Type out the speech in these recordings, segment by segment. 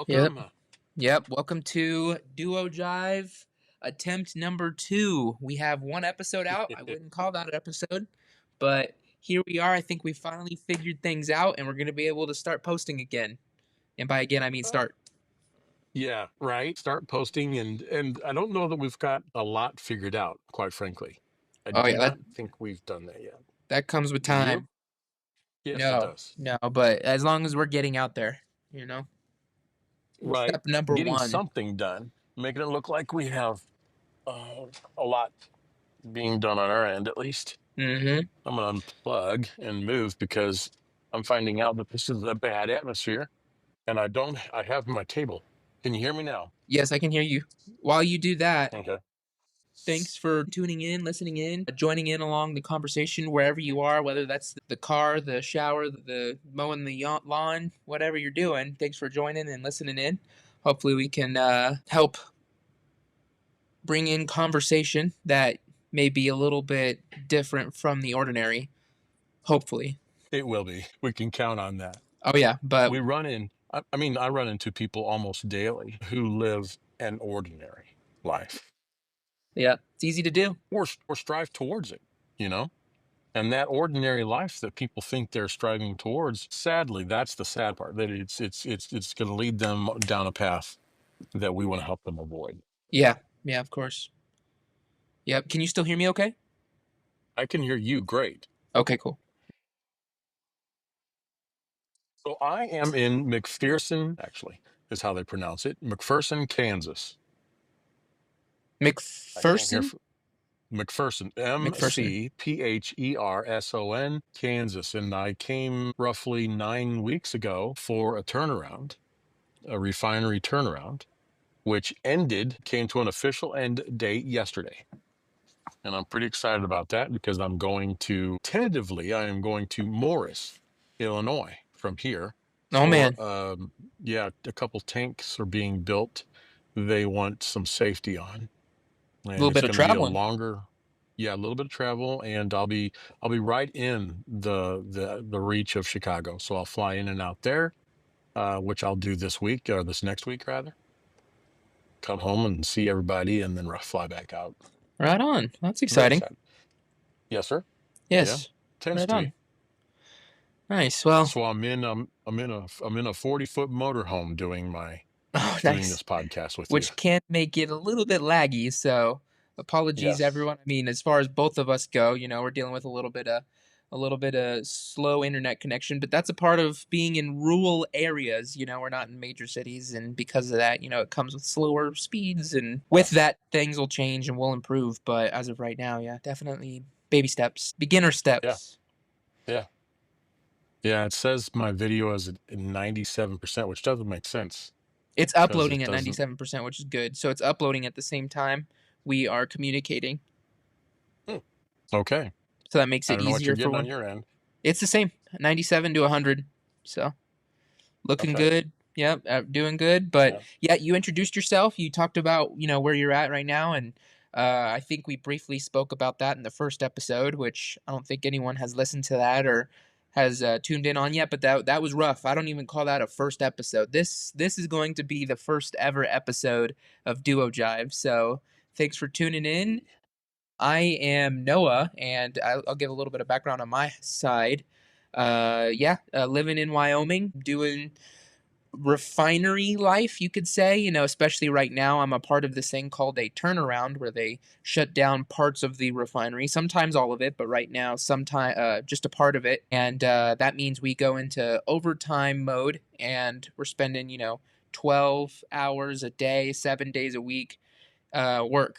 Yep. Welcome. Yep. Welcome to Duo Jive, attempt number 2. We have one episode out. I wouldn't call that an episode, but here we are. I think we finally figured things out, and we're going to be able to start posting again. And by again, I mean start. Yeah, right. Start posting, and I don't know that we've got a lot figured out, quite frankly. I Oh do yeah, not think we've done that yet. that comes with Do you? time. Yes, it No, does. no, but as long as we're getting out there, you know. Right. Step number Getting 1. something done, making it look like we have uh, a lot being done on our end, at least. Mm-hmm. I'm going to unplug and move because I'm finding out that this is a bad atmosphere, and I have my table. Can you hear me now? Yes, I can hear you. While you do that, Okay. thanks for tuning in, listening in, joining in along the conversation wherever you are, whether that's the car, the shower, the mowing the lawn, whatever you're doing. Thanks for joining and listening in. Hopefully, we can help bring in conversation that may be a little bit different from the ordinary. Hopefully. It will be. We can count on that. Oh, yeah. But I run into people almost daily who live an ordinary life yeah, it's easy to do. or strive towards it, you know? And that ordinary life that people think they're striving towards, sadly, that's the sad part, that it's going to lead them down a path that we want to help them avoid. Yeah. Yeah, of course. Yep. Can you still hear me okay? I can hear you great. Okay, cool. So I am in McPherson, actually, is how they pronounce it, McPherson, Kansas. I can't hear McPherson? McPherson, McPherson. McPherson, Kansas. And I came roughly 9 weeks ago for a turnaround, a refinery turnaround, which came to an official end date yesterday. And I'm pretty excited about that because I am going to Morris, Illinois from here Oh, for, man. a couple tanks are being built. They want some safety on. A And little it's bit of going to be a traveling. longer, a little bit of travel, and I'll be right in the reach of Chicago, so I'll fly in and out there, which I'll do this week or this next week rather. Come home and see everybody, and then fly back out. Right on. That's Very exciting. excited. Yes, sir. Yeah, Yes. tends Right to be. on. Nice. Well, So I'm in a 40-foot motorhome doing oh, this nice. podcast with you. Which can make it a little bit laggy. So apologies, Yes. everyone. I mean, as far as both of us go, we're dealing with a little bit of slow internet connection, but that's a part of being in rural areas. We're not in major cities, and because of that, it comes with slower speeds, and with that, things will change and will improve. But as of right now, yeah, definitely baby steps, beginner Yeah. steps. Yeah. Yeah. It says my video is at 97%, which doesn't make sense It's because uploading it at doesn't. 97%, which is good. So it's uploading at the same time we are communicating. Okay. So that makes I it don't know what you're easier for getting on one. your end. It's the same, 97 to 100. So looking Okay. good. Yep, doing good. But Yeah. yeah, you introduced yourself. You talked about, where you're at right now. And I think we briefly spoke about that in the first episode, which I don't think anyone has listened to that or has tuned in on yet. But that was rough. I don't even call that a first episode. This is going to be the first ever episode of Duo Jive. So thanks for tuning in. I am Noah, and I'll give a little bit of background on my side. Living in Wyoming, doing refinery life, you could say. Especially right now, I'm a part of this thing called a turnaround, where they shut down parts of the refinery, sometimes all of it, but right now, just a part of it. And that means we go into overtime mode, and we're spending, 12 hours a day, 7 days a week work,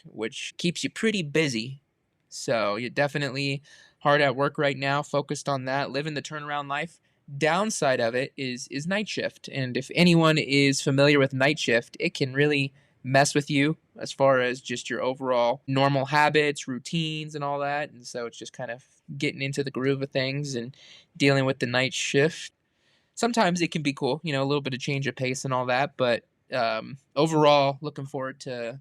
which keeps you pretty busy. So you're definitely hard at work right now, focused on that, living the turnaround life. Downside of it is night shift, and if anyone is familiar with night shift, it can really mess with you as far as just your overall normal habits, routines, and all that. And so it's just kind of getting into the groove of things and dealing with the night shift. Sometimes it can be cool, a little bit of change of pace and all that, but overall, looking forward to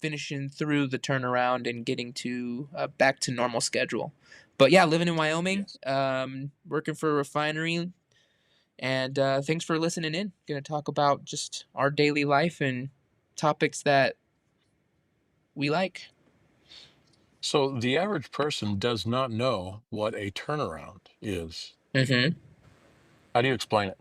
finishing through the turnaround and getting to back to normal schedule. But yeah, living in Wyoming, Yes. working for a refinery, And thanks for listening in. Going to talk about just our daily life and topics that we like. So the average person does not know what a turnaround is. Hmm. How do you explain it?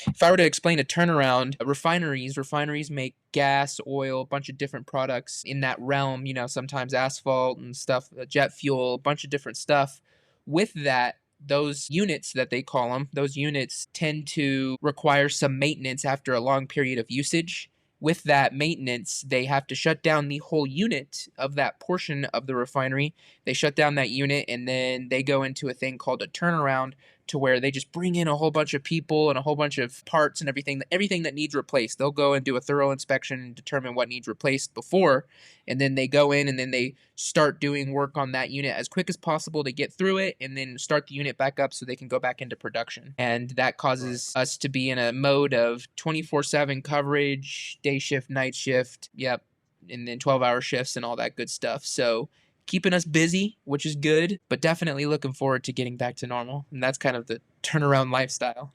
If I were to explain a turnaround, refineries make gas, oil, a bunch of different products in that realm, sometimes asphalt and stuff, jet fuel, a bunch of different stuff. With that, those units that they call them, those units tend to require some maintenance after a long period of usage. With that maintenance, they have to shut down the whole unit of that portion of the refinery. They shut down that unit and then they go into a thing called a turnaround, to where they just bring in a whole bunch of people and a whole bunch of parts and everything that needs replaced. They'll go and do a thorough inspection and determine what needs replaced before, and then they go in and then they start doing work on that unit as quick as possible to get through it, and then start the unit back up so they can go back into production. And that Right. causes us to be in a mode of 24/7 coverage, day shift, night shift, yep, and then 12-hour shifts and all that good stuff. So keeping us busy, which is good, but definitely looking forward to getting back to normal. And that's kind of the turnaround lifestyle.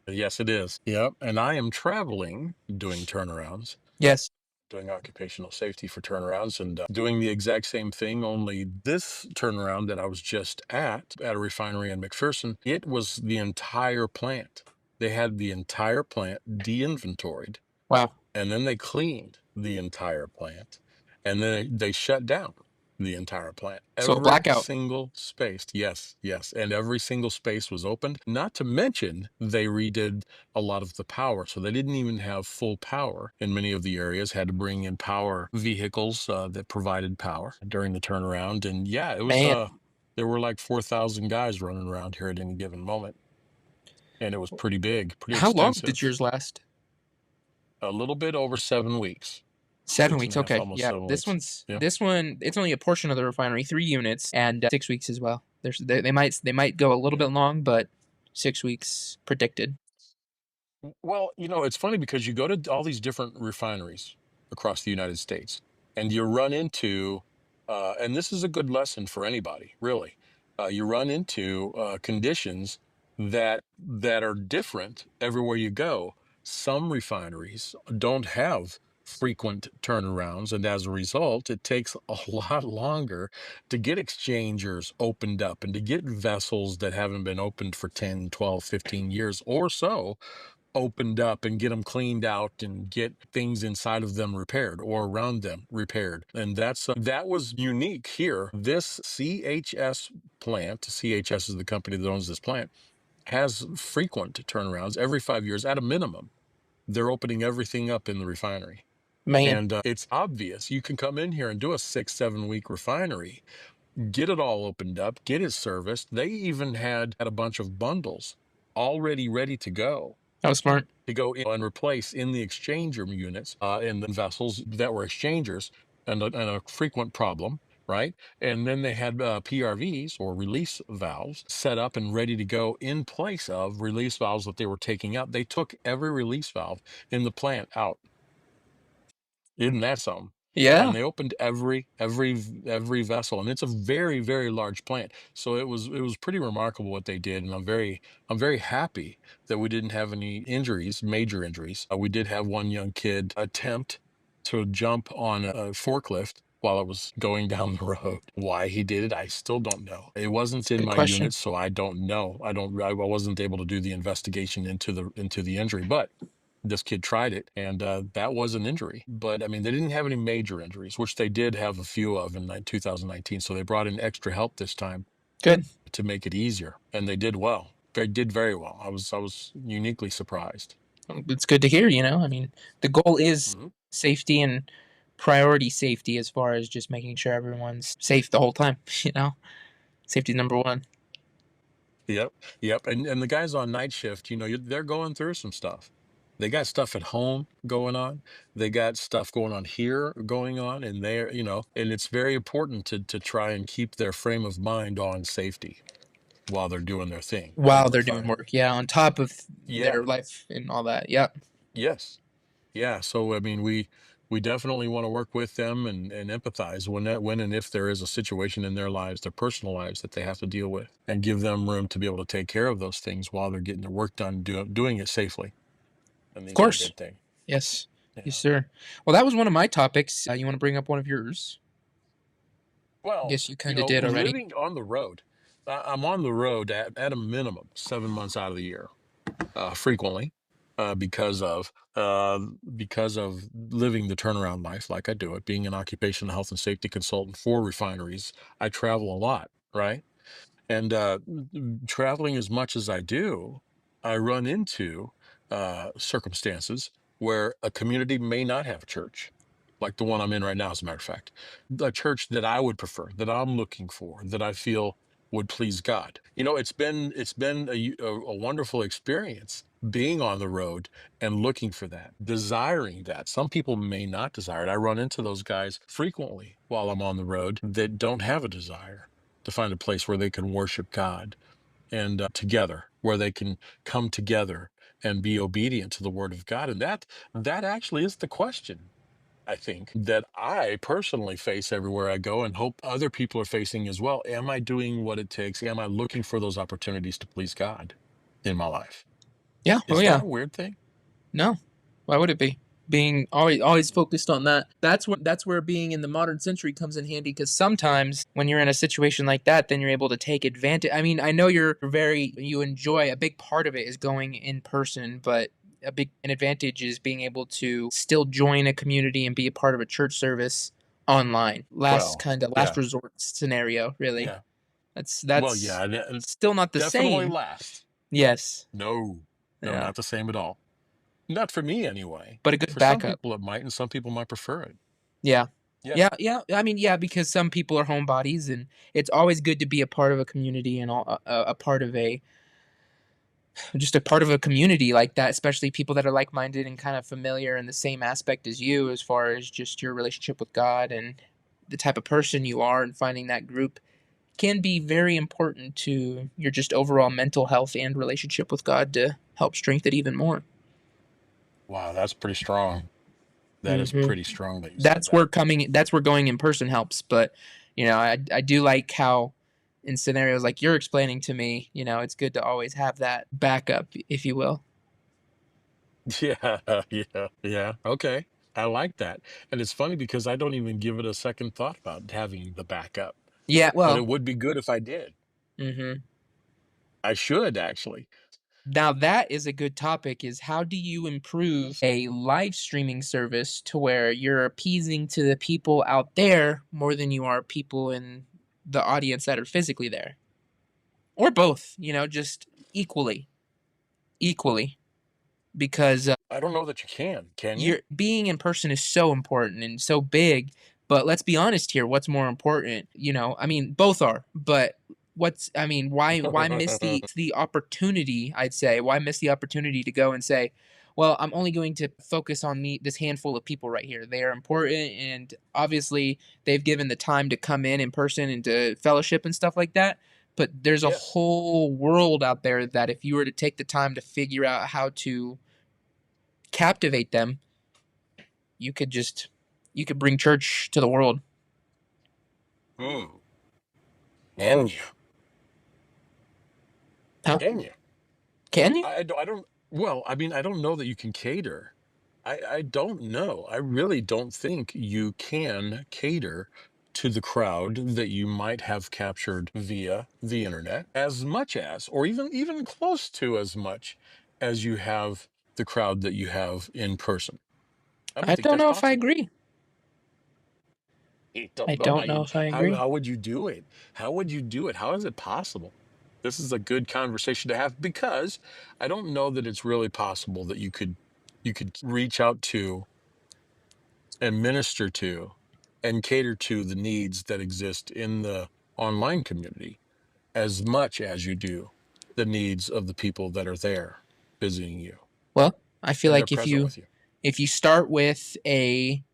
Yes, it is. Yep. And I am traveling doing turnarounds, Yes. doing occupational safety for turnarounds, and doing the exact same thing. Only this turnaround that I was just at a refinery in McPherson, it was the entire plant. They had the entire plant de-inventoried, Wow. and then they cleaned the entire plant, and then they shut down the entire plant. So a Every blackout. single space, yes, yes, and every single space was opened. Not to mention, they redid a lot of the power, so they didn't even have full power in many of the areas. Had to bring in power vehicles that provided power during the turnaround, and yeah, it was. Man, There were like 4,000 guys running around here at any given moment, and it was pretty big, pretty how long did extensive. yours last? A little bit over 7 weeks. 7 Six and weeks. a half, Okay. almost Yeah. 7 weeks. Yeah. This one, it's only a portion of the refinery, 3 units, and 6 weeks as well. They might go a little Yeah. bit long, but 6 weeks predicted. Well, it's funny because you go to all these different refineries across the United States, and you run into, and this is a good lesson for anybody, really. You run into conditions that are different everywhere you go. Some refineries don't have frequent turnarounds, and as a result, it takes a lot longer to get exchangers opened up and to get vessels that haven't been opened for 10, 12, 15 years or so opened up and get them cleaned out and get things inside of them repaired or around them repaired. And that was unique here. This CHS plant, CHS is the company that owns this plant, has frequent turnarounds every 5 years at a minimum. They're opening everything up in the refinery. Man, And it's obvious you can come in here and do a 6, 7 week refinery, get it all opened up, get it serviced. They even had a bunch of bundles already ready to go that was smart. in and replace in the exchanger units in the vessels that were exchangers, and a frequent problem, right? And then they had PRVs or release valves set up and ready to go in place of release valves that they were taking out. They took every release valve in the plant out. Isn't that something? Yeah, And they opened every vessel, and it's a very, very large plant. So it was pretty remarkable what they did, and I'm very happy that we didn't have any injuries, major injuries. We did have one young kid attempt to jump on a forklift while it was going down the road. Why he did it, I still don't know. It wasn't it's a in good my question. unit, so I don't know. I wasn't able to do the investigation into the injury, but this kid tried it, and that was an injury. But I mean, they didn't have any major injuries, which they did have a few of in 2019. So they brought in extra help this time Good. to make it easier, and they did well. They did very well. I was uniquely surprised. It's good to hear. I mean, the goal is Mhm. safety and priority safety as far as just making sure everyone's safe the whole time. Safety number one. Yep, yep. And the guys on night shift, they're going through some stuff. They got stuff at home going on. They got stuff going on here going on, and and it's very important to try and keep their frame of mind on safety while they're doing their thing in While the they're doing refinery. work, yeah, on top of Yeah. their life and all that. Yep. Yes. Yeah. So I mean, We definitely want to work with them and empathize when and if there is a situation in their lives, their personal lives, that they have to deal with, and give them room to be able to take care of those things while they're getting their work done, doing it safely. I Of think is a course. good thing. Yes. Yes, Yeah. sir. Well, that was one of my topics. You want to bring up one of yours? I Well, guess you kind of did already. living on the road, I'm on the road at a minimum 7 months out of the year, frequently, uh, because of because of living the turnaround life like I do it, being an occupational health and safety consultant for refineries. I travel a lot, right? And traveling as much as I do, I run into circumstances where a community may not have a church, like the one I'm in right now, as a matter of fact. The church that I would prefer, that I'm looking for, that I feel would please God. It's been a wonderful experience being on the road and looking for that, desiring that. Some people may not desire it. I run into those guys frequently while I'm on the road that don't have a desire to find a place where they can worship God and together, where they can come together and be obedient to the word of God. And that actually is the question, I think, that I personally face everywhere I go and hope other people are facing as well. Am I doing what it takes? Am I looking for those opportunities to please God in my life? Yeah. Oh, Isn't yeah. that a weird thing? No. Why would it be? Being always focused on that. That's where being in the modern century comes in handy, because sometimes when you're in a situation like that, then you're able to take advantage. I mean, I know you enjoy, a big part of it is going in person, but an advantage is being able to still join a community and be a part of a church service online. Well, Last yeah, resort scenario, really. yeah. Well, That's yeah, and still not the definitely same. last. Yes. No, no, Yeah. not the same at all. Not for me anyway. But a good For some backup. people it might, and some people might prefer it. Yeah. Yeah. Yeah, yeah. I mean, yeah, because some people are homebodies, and it's always good to be a part of a community, and a part of a part of a community like that, especially people that are like-minded and kind of familiar in the same aspect as you, as far as just your relationship with God and the type of person you are, and finding that group can be very important to your just overall mental health and relationship with God to help strengthen it even more. Wow, that's pretty strong. That is Hmm. pretty strong that you said that. That's where going in person helps. But I do like how, in scenarios like you're explaining to me, it's good to always have that backup, if you will. Yeah, yeah, yeah. Okay. I like that. And it's funny because I don't even give it a second thought about having the backup. Yeah, But well. it would be good if I did. Hmm. I should actually. Now that is a good topic, is how do you improve a live streaming service to where you're appeasing to the people out there more than you are people in the audience that are physically there, or both, just equally, because I don't know that you can. Can you? you're being in person is so important and so big. But let's be honest here, what's more important? I mean, both are, but why miss the opportunity? I'd say, why miss the opportunity to go and say, well, I'm only going to focus on this handful of people right here. They are important, and obviously they've given the time to come in person and to fellowship and stuff like that. But there's a Yes. whole world out there that, if you were to take the time to figure out how to captivate them, you could just you could bring church to the world. Hmm. Can you? Huh? Can you? Can you? I don't, well, I mean, I don't know that you can cater. I don't know. I really don't think you can cater to the crowd that you might have captured via the internet as much as, or even close to as much as you have the crowd that you have in person. I don't I think don't that's know if I possible. agree. I I don't know don't know if I agree. how would you do it? How would you do it? How is it possible? This is a good conversation to have because I don't know that it's really possible that you could reach out to and minister to and cater to the needs that exist in the online community as much as you do the needs of the people that are there visiting you Well, I feel and they're like present with you. if you start with a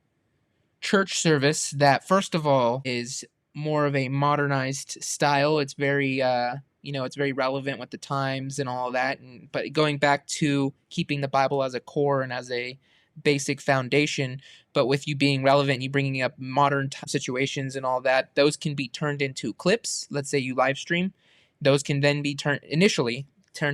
church service that, first of all, is more of a modernized style, it's very it's very relevant with the times and all of that, and but going back to keeping the Bible as a core and as a basic foundation, but with you being relevant, you bringing up modern situations and all that, those can be turned into clips. Let's say you live stream, those can then be turned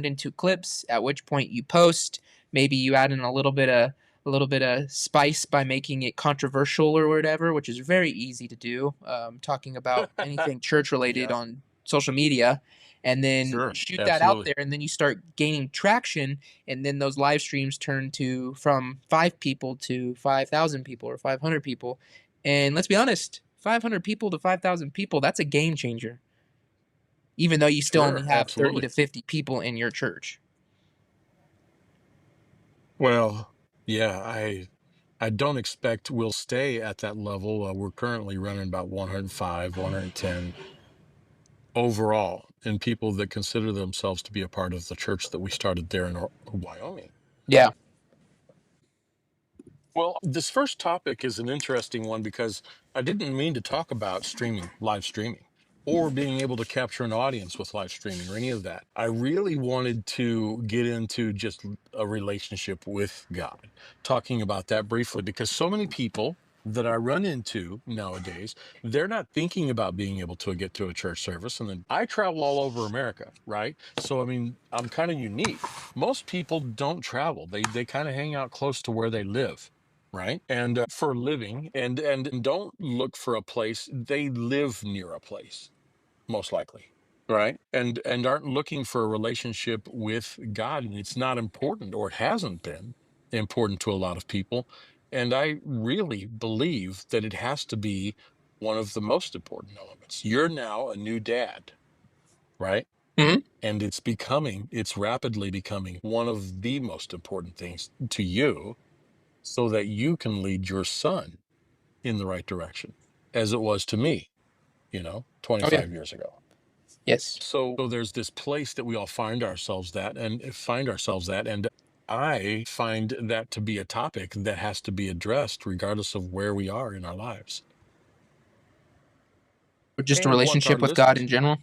into clips, at which point you post. Maybe you add in a little bit of spice by making it controversial or whatever, which is very easy to do. Talking about anything church related Yeah, on social media, and then sure, shoot that out absolutely. there, and then you start gaining traction, and then those live streams turn to from 5 people to 5,000 people or 500 people, and let's be honest, 500 people to 5,000 people, that's a game changer. Even though you still only Sure, have 30 absolutely. to 50 people in your church. Well, yeah, I don't expect we'll stay at that level. We're currently running about 105, 110 overall in people that consider themselves to be a part of the church that we started there in Wyoming. Yeah. Well, this first topic is an interesting one because I didn't mean to talk about live streaming, or being able to capture an audience with live streaming or any of that. I really wanted to get into just a relationship with God, talking about that briefly, because so many people that I run into nowadays, they're not thinking about being able to get to a church service. And then I travel all over America, right? So, I mean, I'm kind of unique. Most people don't travel. They kind of hang out close to where they live, right? And for a living, and don't look for a place. They live near a place, most likely, right? And aren't looking for a relationship with God, and it's not important, or it hasn't been important to a lot of people. And I really believe that it has to be one of the most important elements. You're now a new dad, right? Hmm. And it's rapidly becoming one of the most important things to you, so that you can lead your son in the right direction, as it was to me, Oh yeah. 25 years ago. Yes. So there's this place that we all find ourselves at, and I find that to be a topic that has to be addressed regardless of where we are in our lives. Or just a And I want our relationship with God listeners, in general.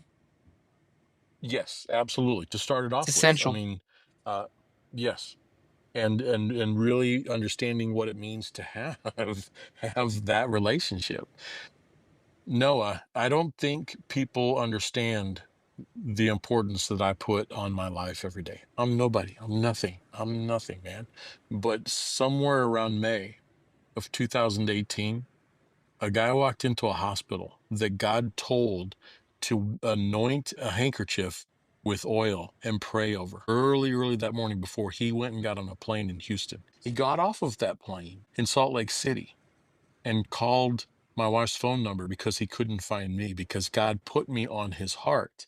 yes, absolutely, to start it It's off with. I essential. mean, uh, yes, and really understanding what it means to have have that relationship. Noah, I don't think people understand the importance that I put on my life every day. I'm nobody. I'm nothing. I'm nothing, man. But somewhere around May of 2018, a guy walked into a hospital that God told to anoint a handkerchief with oil and pray over early, early that morning before he went and got on a plane in Houston. He got off of that plane in Salt Lake City and called my wife's phone number because he couldn't find me, because God put me on his heart.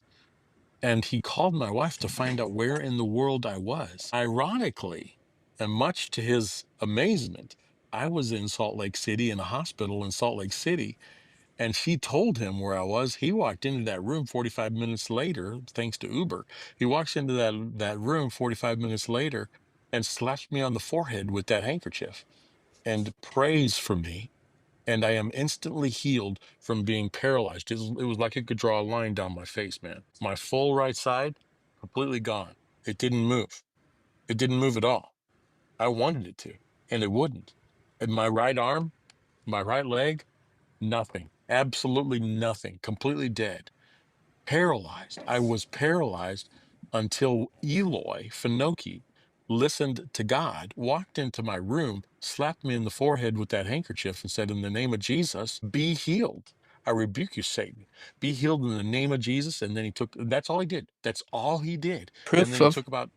And he called my wife to find out where in the world I was. Ironically, and much to his amazement, I was in Salt Lake City, in a hospital in Salt Lake City, and she told him where I was. He walked into that room 45 minutes later, thanks to Uber. He walks into that room 45 minutes later and slaps me on the forehead with that handkerchief and prays for me, and I am instantly healed from being paralyzed. It was like it could draw a line down my face, man. My full right side, completely gone. It didn't move. It didn't move at all. I wanted it to, and it wouldn't. And my right arm, my right leg, nothing. Absolutely nothing. Completely dead. Paralyzed. I was paralyzed until Eloy Finoki listened to God, walked into my room, slapped me in the forehead with that handkerchief, and said, "In the name of Jesus, be healed. I rebuke you, Satan. Be healed in the name of Jesus." And then that's all he did. That's all he did. And Proof then he of took about,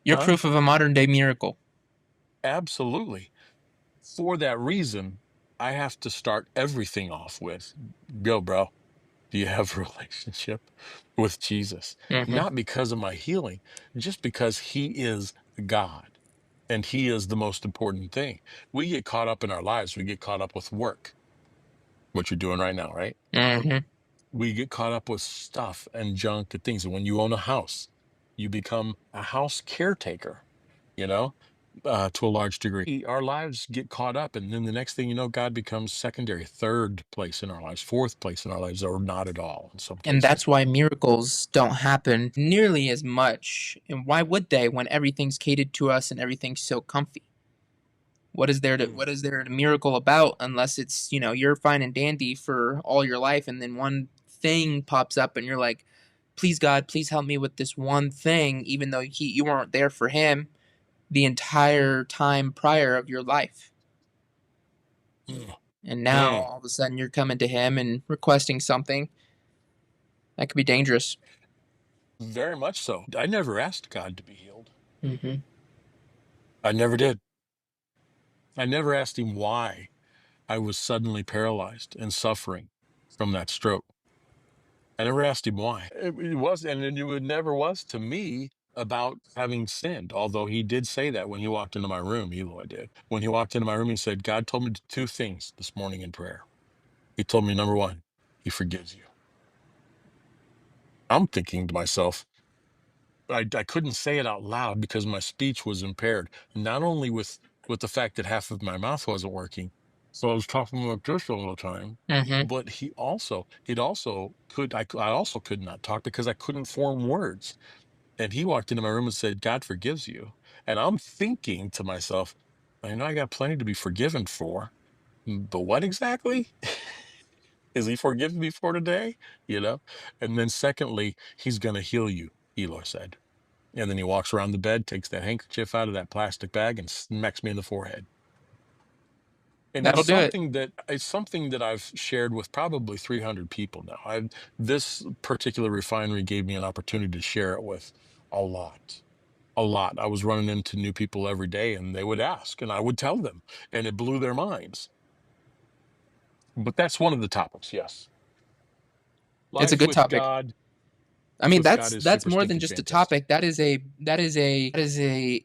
You're huh? proof of a modern day miracle. Absolutely. For that reason, I have to start everything off with, go, bro. Do you have a relationship with Jesus? Hmm. Not because of my healing, just because he is God and he is the most important thing. We get caught up in our lives. We get caught up with work, what you're doing right now, right? Hmm. We get caught up with stuff and junk and things. And when you own a house, you become a house caretaker, you know, to a large degree. Our lives get caught up. And then the next thing you know, God becomes secondary, third place in our lives, fourth place in our lives, or not at all in some And cases. that's why miracles don't happen nearly as much. And why would they when everything's catered to us and everything's so comfy? Mm. what is there a miracle about unless it's, you know, you're fine and dandy for all your life and then one thing pops up and you're like, please God, please help me with this one thing, even though you weren't there for him the entire time prior of your life. Mm. And now Mm. all of a sudden you're coming to him and requesting something that could be dangerous. Very much so. I never asked God to be healed. Mm-hmm. I never did. I never asked him why I was suddenly paralyzed and suffering from that stroke. I never asked him why. It was, and it never was to me about having sinned. Although he did say that when he walked into my room, Eloy did. When he walked into my room, he said, God told me two things this morning in prayer. He told me, number one, he forgives you. I'm thinking to myself, I couldn't say it out loud because my speech was impaired, not only with the fact that half of my mouth wasn't working, so I was talking like this all the time. Mm-hmm. But it also I also could not talk because I couldn't form words. And he walked into my room and said, God forgives you. And I'm thinking to myself, I know I got plenty to be forgiven for, but what exactly is he forgiving me for today? You know? And then secondly, he's gonna heal you, Eloy said. And then he walks around the bed, takes that handkerchief out of that plastic bag and smacks me in the forehead. And That'll do it. it's something that I've shared with probably 300 people now. This particular refinery gave me an opportunity to share it with a lot. A lot. I was running into new people every day and they would ask and I would tell them and it blew their minds. But that's one of the topics, yes. It's a Life good topic. I mean, with God is that's super more than stinking just a fantastic. topic. That is a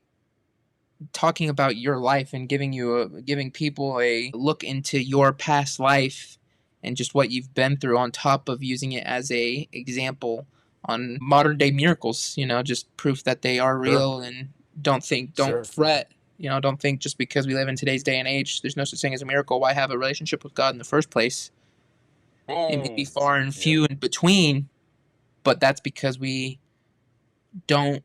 talking about your life and giving people a look into your past life and just what you've been through on top of using it as a example on modern day miracles, you know, just proof that they are Sure. real and don't Sure. fret, you know, don't think just because we live in today's day and age there's no such thing as a miracle. Why have a relationship with God in the first place? It may be Mm. far and Yeah. few in between, but that's because we don't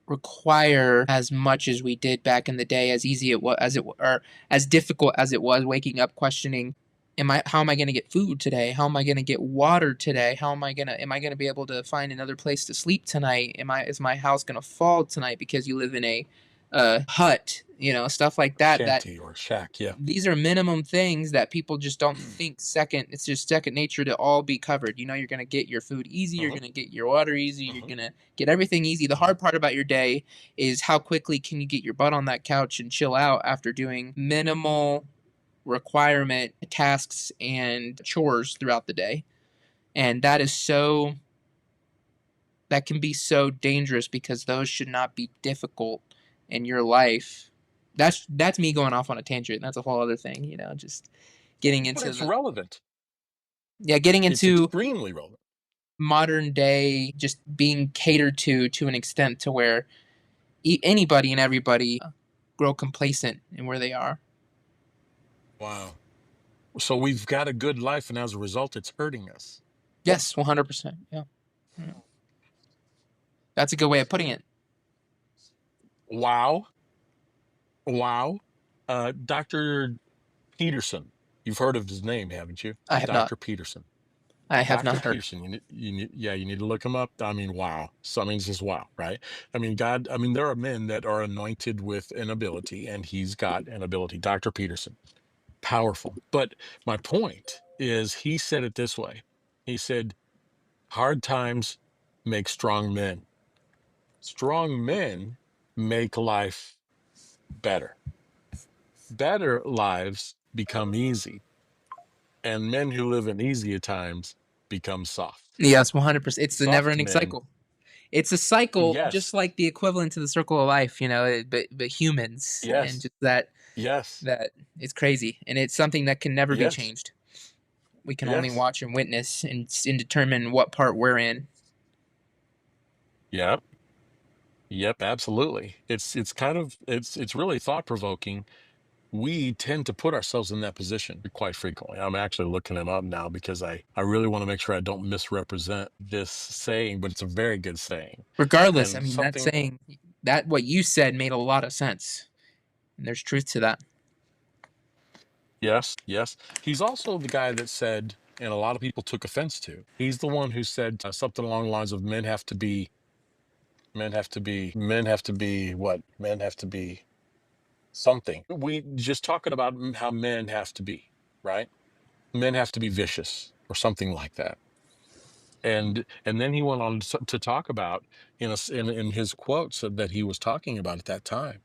require as much as we did back in the day, as easy it was as it or as difficult as it was waking up questioning, am I how am I going to get food today? How am I going to get water today? How am I going to be able to find another place to sleep tonight? Am I is my house going to fall tonight because you live in a hut, you know, stuff like that that Shanty or shack. Yeah. these are minimum things that people just don't think second. It's just second nature to all be covered. You know, you're gonna get your food easy. You're Hmm. gonna get your water easy. You're Hmm. gonna get everything easy. The Hmm. hard part about your day is how quickly can you get your butt on that couch and chill out after doing minimal requirement tasks and chores throughout the day. And that can be so dangerous because those should not be difficult in your life. That's me going off on a tangent. That's a whole other thing, you know, just getting But into it's the relevant. getting It's into extremely relevant. modern day just being catered to an extent to where anybody and everybody grow complacent in where they are. Wow. So we've got a good life, and as a result, it's hurting us. Yes, 100%. Yeah. Yeah. That's a good way of putting it. Wow. Wow. Dr. Peterson. You've heard of his name, haven't you? I have not. Dr. Peterson. I have Dr. not heard. Peterson. Yeah, you need to look him up. I mean, wow. So I mean, it's just wow, right? I mean, God. I mean, there are men that are anointed with an ability, and he's got an ability. Dr. Peterson, powerful. But my point is, he said it this way. He said, "Hard times make strong men. Strong men make life better. Better lives become easy, and men who live in easier times become soft. Yes, 100%. It's a never Soft ending men, cycle. It's a cycle just yes, like the equivalent to the circle of life, you know, but humans and yes, just that yes, that it's crazy and it's something that can never be yes, changed. We can only yes, watch and witness and determine what part we're in. yep, yep, absolutely. It's kind of it's really thought provoking. We tend to put ourselves in that position quite frequently. I'm actually looking them up now because I really want to make sure I don't misrepresent this saying, but it's a very good saying. Regardless, I And mean, that something saying that what you said made a lot of sense, and there's truth to that. Yes, yes. He's also the guy that said, and a lot of people took offense to. He's the one who said something along the lines of men have to be what? Men have to be something. We just talking about how men have to be, right? Men have to be vicious or something like that. And then he went on to talk about in his quotes that he was talking about at that time.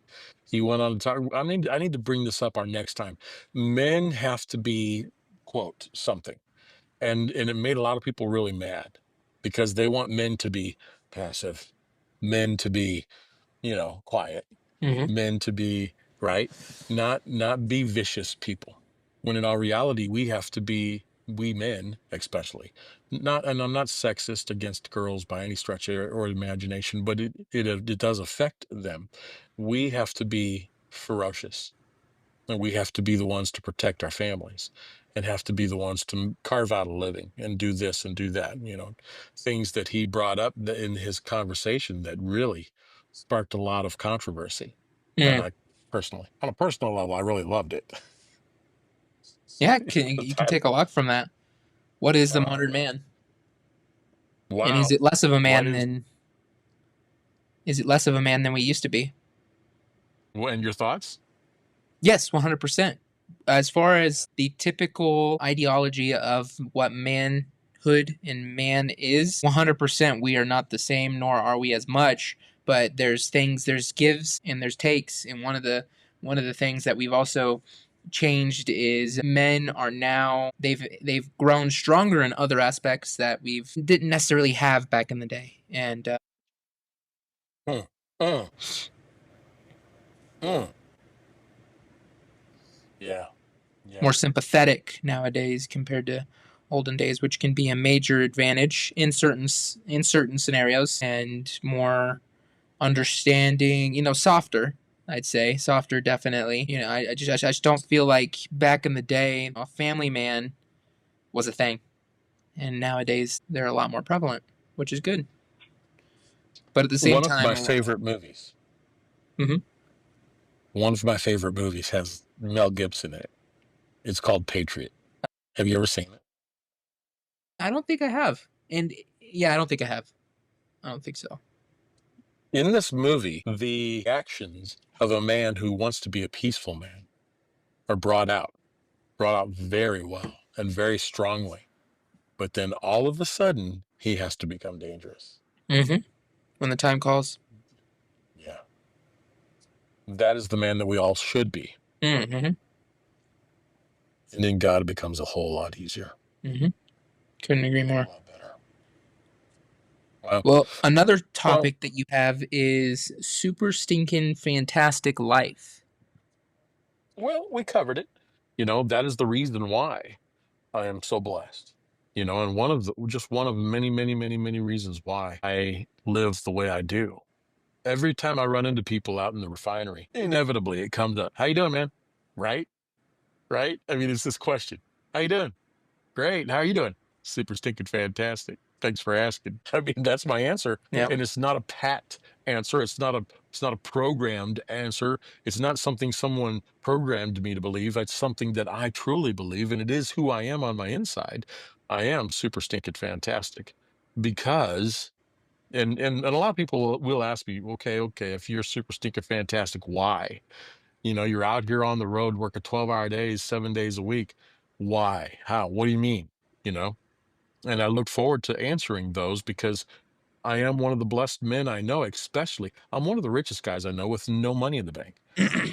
He went on to talk. I need to bring this up our next time. Men have to be quote something, and it made a lot of people really mad because they want men to be passive, men to be quiet, Hmm. men to be right, not be vicious people, when in our reality we have to be, we men especially, not, and I'm not sexist against girls by any stretch or imagination, but it does affect them. We have to be ferocious, and we have to be the ones to protect our families, and have to be the ones to carve out a living and do this and do that, things that he brought up in his conversation that really sparked a lot of controversy. And Mm. I personally, on a personal level, I really loved it. Yeah, The you can title. take a lot from that. What is the modern Yeah. man? And Wow. What is, is it less of a man than we used to be? and your thoughts? Yes, 100%. As far as the typical ideology of what manhood and man is, 100% we are not the same, nor are we as much. But there's gives and there's takes, and one of the things that we've also changed is men are now they've grown stronger in other aspects that we've didn't necessarily have back in the day, and Mm, mm, mm. Yeah. more Yeah. sympathetic nowadays compared to olden days, which can be a major advantage in certain scenarios, and more understanding. Softer. I'd say softer, definitely. I just don't feel like back in the day a family man was a thing, and nowadays they're a lot more prevalent, which is good. But at the same One of my time, favorite movies. mhm. One of my favorite movies has Mel Gibson in it. It's called Patriot. Have you ever seen it? I don't think I have, and yeah, I don't think I have. I don't think so. In this movie, the actions of a man who wants to be a peaceful man are brought out very well and very strongly. But then all of a sudden, he has to become dangerous. Hmm. When the time calls. Yeah. That is the man that we all should be. Hmm. And then God becomes a whole lot easier, Hmm. Couldn't agree a whole more. lot better. Wow. Well, another Well, topic that you have is super stinking fantastic life. we covered it. That is the reason why I am so blessed. And just one of many, many, many, many reasons why I live the way I do. Every time I run into people out in the refinery, inevitably it comes up. How you doing, man? Right? Right? I mean, it's this question. How you doing? Great. How are you doing? Super stinking fantastic. Thanks for asking. I mean, that's my answer. Yeah. And it's not a pat answer. It's not a programmed answer. It's not something someone programmed me to believe. It's something that I truly believe, and it is who I am on my inside. I am super stinking fantastic because and a lot of people will ask me, okay, if you're super stinking fantastic, why? You're out here on the road working 12-hour days, 7 days a week. Why? How? What do you mean? You know? And I look forward to answering those because I am one of the blessed men I know, especially. I'm one of the richest guys I know with no money in the bank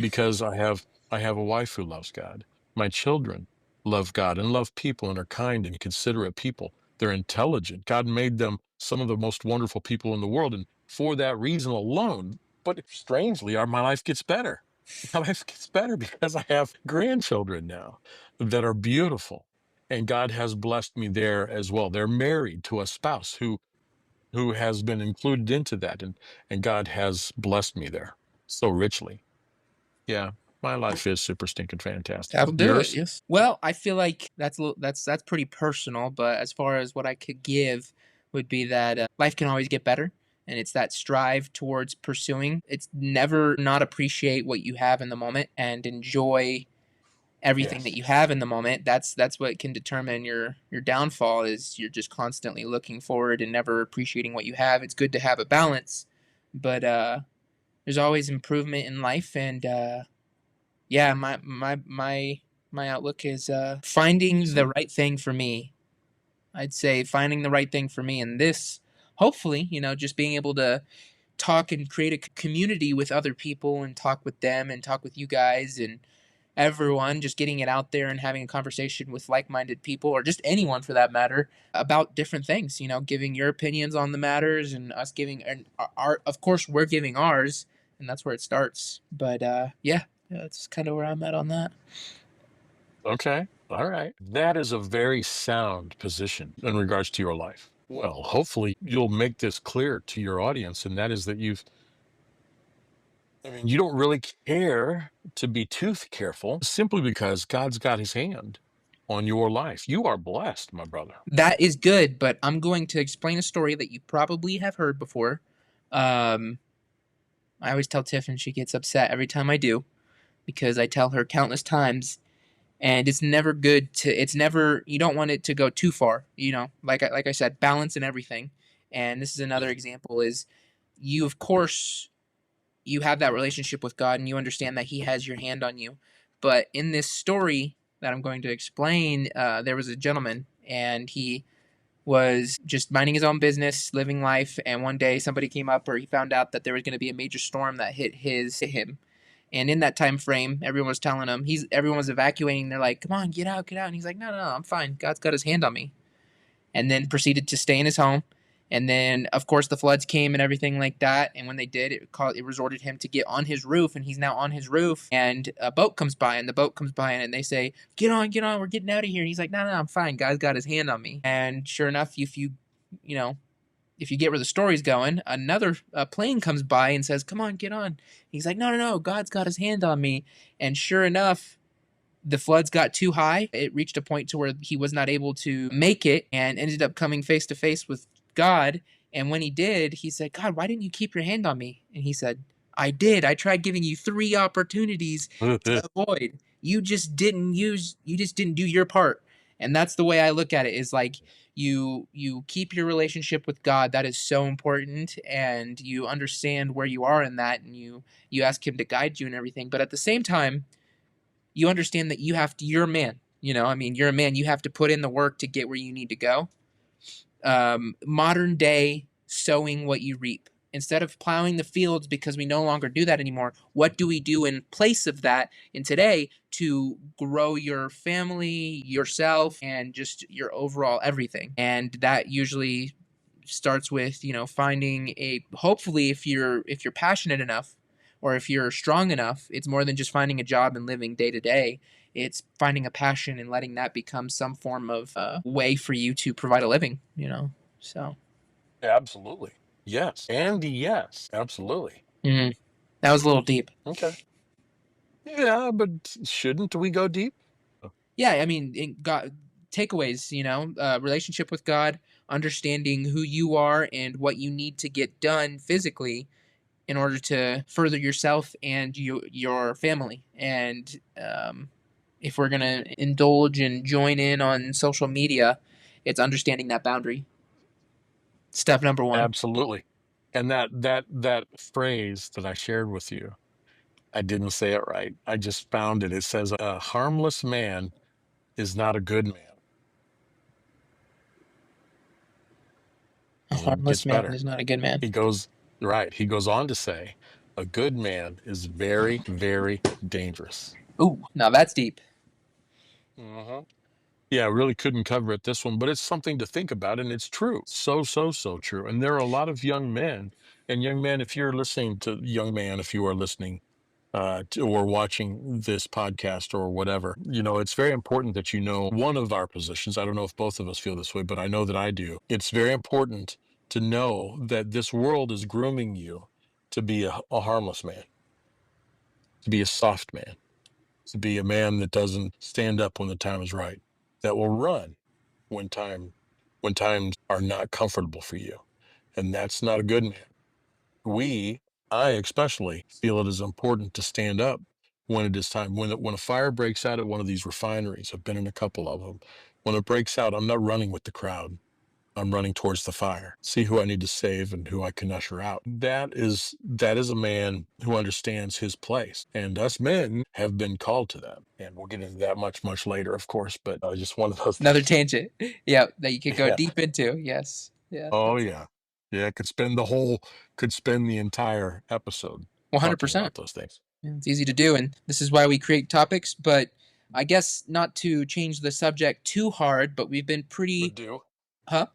because I have a wife who loves God. My children love God and love people and are kind and considerate people. They're intelligent. God made them some of the most wonderful people in the world. And for that reason alone, but strangely, my life gets better. My life gets better because I have grandchildren now that are beautiful. And God has blessed me there as well. They're married to a spouse who has been included into that, and God has blessed me there so richly. Yeah, my life is super stinking fantastic. That'll do it. Yours? Yes. Well, I feel like that's pretty personal, but as far as what I could give would be that life can always get better, and it's that strive towards pursuing. It's never not appreciate what you have in the moment and enjoy everything that Yes. you have in the moment. That's what can determine your downfall is you're just constantly looking forward and never appreciating what you have. It's good to have a balance, but there's always improvement in life, and yeah, my outlook is finding the See? right thing for me. I'd say finding the right thing for me, and this, hopefully, just being able to talk and create a community with other people and talk with them and talk with you guys and everyone, just getting it out there and having a conversation with like-minded people or just anyone for that matter about different things, giving your opinions on the matters and us giving and our, of course we're giving ours, and that's where it starts. But yeah, that's kind of where I'm at on that. Okay. All right. That is a very sound position in regards to your life. Well, hopefully you'll make this clear to your audience, and that is that I mean, you don't really care to be too careful simply because God's got his hand on your life. You are blessed, my brother. That is good, but I'm going to explain a story that you probably have heard before. um I always tell Tiff and she gets upset every time I do, because I tell her countless times, and it's never good to, it's never, you don't want it to go too far, like I said, balance and everything. And this is another Mhm. example is, you of course you have that relationship with God and you understand that he has your hand on you. But in this story that I'm going to explain, there was a gentleman and he was just minding his own business, living life, and one day somebody came up or he found out that there was going to be a major storm that hit him. And in that time frame, everyone was telling him, everyone was evacuating. They're like, "Come on, get out!" And he's like, "No, no, no, I'm fine. God's got his hand on me." And then proceeded to stay in his home. And then, of course, the floods came and everything like that. And when they did, it resorted him to get on his roof, and he's now on his roof. And a boat comes by, and the boat comes by, and they say, get on, we're getting out of here." And he's like, "No, no, no, I'm fine. God's got his hand on me." And sure enough, you know, if you get where the story's going, another plane comes by and says, "Come on, get on." He's like, "No, no, no, God's got his hand on me." And sure enough, the floods got too high. It reached a point to where he was not able to make it and ended up coming face to face with God. And when he did, he said, "God, why didn't you keep your hand on me?" And he said, "I did. I tried giving you three opportunities to avoid. You just didn't do your part." And that's the way I look at it, is like, you keep your relationship with God. That is so important, and you understand where you are in that, and you ask him to guide you and everything. But at the same time, you understand that you're a man. I mean, you're a man. You have to put in the work to get where you need to go. Modern day sowing what you reap. Instead of plowing the fields, because we no longer do that anymore, what do we do in place of that in today to grow your family, yourself, and just your overall everything? And that usually starts with, finding a, hopefully, if you're passionate enough or if you're strong enough, it's more than just finding a job and living day to day. It's finding a passion and letting that become some form of way for you to provide a living. So Absolutely. Yes. And yes, absolutely. mhm. That was a little deep. Okay. Yeah, but shouldn't we go deep? Yeah, I mean, God, takeaways, relationship with God, understanding who you are and what you need to get done physically in order to further yourself and your family. And if we're gonna indulge and join in on social media, it's understanding that boundary. Step number one. Absolutely. And that phrase that I shared with you, I didn't say it right. I just found it. It says a harmless man is not a good man. A And it gets harmless man better. is not a good man. He goes right. He goes on to say, a good man is very, very dangerous. Ooh, now that's deep. Mhm. Yeah, I really couldn't cover it this one, but it's something to think about, and it's true. So, so, so true. And there are a lot of young men, and young men, if you're listening to young man, if you are listening or watching this podcast or whatever, it's very important that you know one of our positions. I don't know if both of us feel this way, but I know that I do. It's very important to know that this world is grooming you to be a harmless man, to be a soft man, to be a man that doesn't stand up when the time is right, that will run when times are not comfortable for you. And that's not a good man. We, I especially, feel it is important to stand up when it is time. When a fire breaks out at one of these refineries, I've been in a couple of them. When it breaks out, I'm not running with the crowd. I'm running towards the fire, see who I need to save and who I can usher out. That is a man who understands his place, and us men have been called to that. And we'll get into that much later, of course. But just one of those Another things. tangent. Yeah, that you could go Yeah. deep into. Yes. Yeah, Oh that's yeah. Yeah. Could spend the entire episode talking 100%. about those things. Yeah, it's easy to do, and this is why we create topics. But I guess not to change the subject too hard, but we've been Would pretty, do. huh?